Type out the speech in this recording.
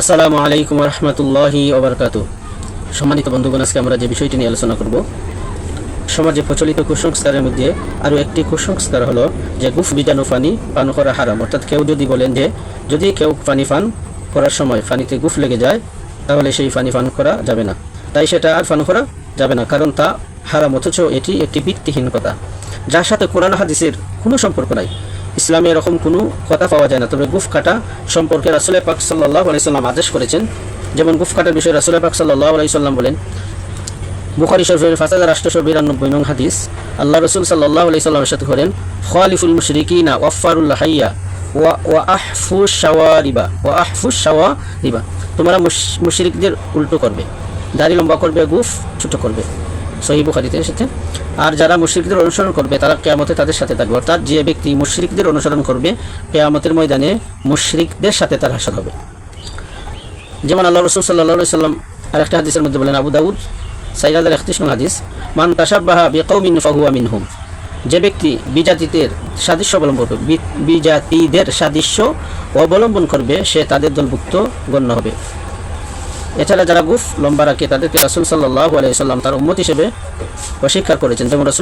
আসসালামু আলাইকুম রহমতুল্লাহি ওবরকাতু। সম্মানিত বন্ধুগণ, আজকে আমরা যে বিষয়টি নিয়ে আলোচনা করব, সমাজে প্রচলিত কুসংস্কারের মধ্যে আরও একটি কুসংস্কার হলো যে গুফ বীজাণু পানি পান করা হারাম। অর্থাৎ কেউ যদি বলেন যে যদি কেউ পানি পান করার সময় পানিতে গুফ লেগে যায় তাহলে সেই পানি পান করা যাবে না, তাই সেটা আর পান করা যাবে না, কারণ তা হারাম। অথচ এটি একটি ভিত্তিহীন কথা, যার সাথে কোরআন হাদিসের কোনো সম্পর্ক নাই। ইসলামে এরকম কোনো কথা পাওয়া যায় না। তবে গুফ কাটা সম্পর্কে রাসূল পাক সাল্লাল্লাহু আলাইহি সাল্লাম আদেশ করেছেন। যেমন গুফ কাটার বিষয়ে রাসূল পাক সাল্লাল্লাহু আলাইহি সাল্লাম বলেন, বুখারী শরীফের 5892 নং হাদিস, আল্লাহ রাসূল সাল্লাল্লাহু আলাইহি সাল্লাম ইরশাদ করেন, খালিফুল মুশরিকিনা ওয়াফারুল হাইয়া ওয়া আহফুশ শাওয়ারিবা। তোমরা মুশরিকদের উল্টো করবে, দাড়ি লম্বা করবে, গুফ ছোট করবে। সহিহ বুখারীতে এসেছে। আর যারা মুশরিকদের অনুসরণ করবে তারা কিয়ামতে তাদের সাথে থাকবে। অর্থাৎ যে ব্যক্তি মুশরিকদের অনুসরণ করবে কিয়ামতের ময়দানে মুশরিকদের সাথে তার হাসর হবে। যেমন আল্লাহ রাসূল সাল্লাল্লাহু আলাইহি সাল্লাম আরেকটা হাদিসের মধ্যে বলেন, আবু দাউদ 4031 নং হাদিস, মান তাশাব্বাহা বিকাউমিন ফাহুয়া মিনহুম। যে ব্যক্তি বিজাতিদের সাদৃশ্য অবলম্বন করবে সে তাদের দলভুক্ত গণ্য হবে। এছাড়া যারা গুফ লম্বা রাখে তাদেরকে রাসূল সাল্লাল্লাহু আলাইহি সাল্লাম তার উম্মত হিসেবে অস্বীকার করেছেন। যেমন রাসূল